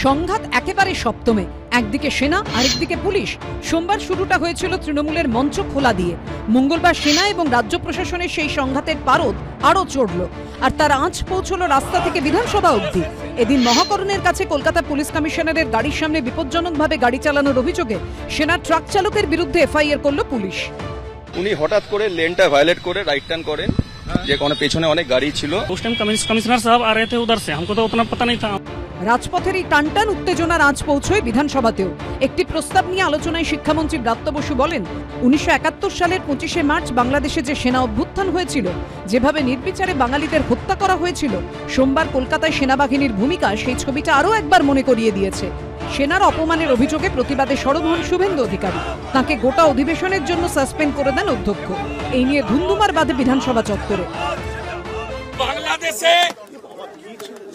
সংঘাত একেবারে সপ্তমে, একদিকে সেনা আরেকদিকে পুলিশ। সোমবার শুরুটা হয়েছিল তৃণমূলের মঞ্চ খোলা দিয়ে। মঙ্গলবার সেনা এবং রাজ্য প্রশাসনের সেই সংঘাতের পারদ আরও চড়ল, আর তার আঁচ পৌঁছলো রাস্তা থেকে বিধানসভা অবধি। এদিন মহাকরণের কাছে কলকাতা পুলিশ কমিশনারের গাড়ির সামনে বিপজ্জনকভাবে গাড়ি চালানোর অভিযোগে সেনা ট্রাক চালকের বিরুদ্ধে এফআইআর করল পুলিশ। উনি হঠাৎ করে লেনটা ভায়োলেট করে রাইট টার্ন করেন, যে কোনো পেছনে অনেক গাড়ি ছিল। उस टाइम कमिश्नर साहब आ रहे थे उधर से, हमको तो उतना पता नहीं था। রাজপথের এই টানটান উত্তেজনার আঁচ পৌঁছয় বিধানসভাতেও। একটি প্রস্তাব নিয়ে আলোচনায় শিক্ষামন্ত্রী ব্রাত্য বসু বলেন, 1971 সালের 25শে মার্চ বাংলাদেশে যে সেনা অভ্যুত্থান হয়েছিল, যেভাবে নির্বিচারে বাঙালিদের হত্যা করা হয়েছিল, সোমবার কলকাতায় সেনাবাহিনীর ভূমিকা সেই ছবিটা আরও একবার মনে করিয়ে দিয়েছে। সেনার অপমানের অভিযোগে প্রতিবাদে সরব হন শুভেন্দু অধিকারী। তাঁকে গোটা অধিবেশনের জন্য সাসপেন্ড করে দেন অধ্যক্ষ। এই নিয়ে ধুন্ধুমার বাঁধে বিধানসভা চত্বরে। বাংলাদেশে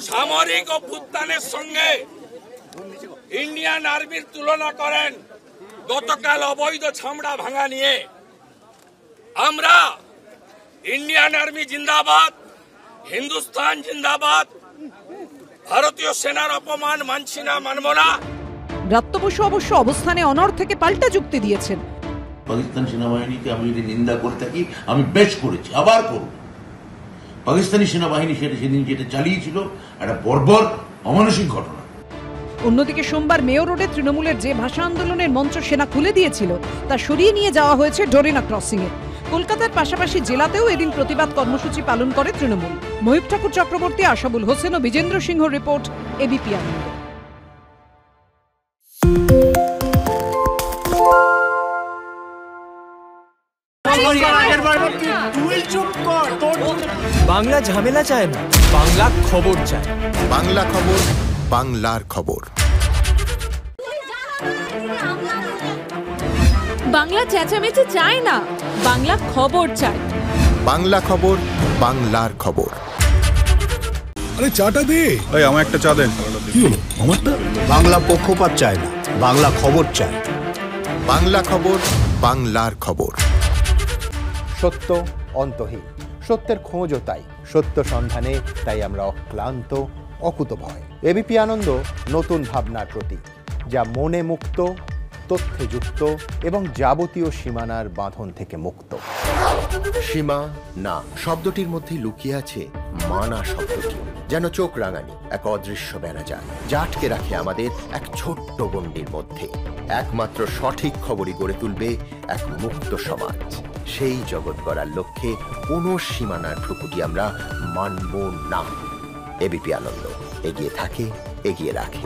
সামরিক অভ্যুত্থানের সঙ্গে ইন্ডিয়ান আর্মির তুলনা করেন গতকাল অবৈধ ছামড়া ভাঙা নিয়ে। আমরা ইন্ডিয়ান আর্মি জিন্দাবাদ, হিন্দুস্তান জিন্দাবাদ, ভারতীয় সেনার অপমান মানছি না, মানব না। ব্রাত্য বসু অবশ্য অবস্থানে অনড় থেকে পাল্টা যুক্তি দিয়েছেন। পাকিস্তান সেনাবাহিনীকে আমি যদি নিন্দা করে থাকি, আমি বেশ করেছি, আবার করব। পাকিস্তানি সেনাবাহিনী সেদিন যেটা চালিয়েছিল একটা বর্বর অমানসিক ঘটনা। অন্যদিকে সোমবার মেয়র রোডে তৃণমূলের যে ভাষা আন্দোলনের মঞ্চ সেনা খুলে দিয়েছিল, তা সরিয়ে নিয়ে যাওয়া হয়েছে ডোরিনা ক্রসিং এ। কলকাতার পাশাপাশি জেলাতেও এদিন প্রতিবাদ কর্মসূচি পালন করে তৃণমূল। ময়ূর ঠাকুর চক্রবর্তী, আশাবুল হোসেন ও বিজেন্দ্র সিংহ রিপোর্ট, এবিপি আনন্দ। বাংলা ঝামেলা চায় না, বাংলা খবর চায়। বাংলা খবর, বাংলার খবর। বাংলা চেঁচামেচি চায় না, বাংলা খবর চায়। বাংলা খবর, বাংলার খবর। আরে চাটা দে। এই আমার একটা চা দেন। কি হলো আমারটা? বাংলা পক্ষপাত চায় না, বাংলা খবর চায়। বাংলা খবর, বাংলার খবর। সত্য অন্তহীন, সত্যের খোঁজও তাই, সত্য সন্ধানে তাই আমরা অক্লান্ত, অকুতভয়। এবিপি আনন্দ নতুন ভাবনার প্রতীক, যা মনে মুক্ত, তথ্যে যুক্ত এবং যাবতীয় সীমানার বাঁধন থেকে মুক্ত। সীমা না শব্দটির মধ্যে লুকিয়ে আছে মানা শব্দটি, যেন চোখ রাঙানি এক অদৃশ্য বেড়াজাল, যা আটকে রাখে আমাদের এক ছোট্ট গণ্ডির মধ্যে। একমাত্র সঠিক খবরই গড়ে তুলবে এক মুক্ত সমাজ। সেই জগৎ গড়ার লক্ষ্যে কোনো সীমানার ঠুকুটি আমরা মানব না। এবিপি আনন্দ এগিয়ে থাকে, এগিয়ে রাখে।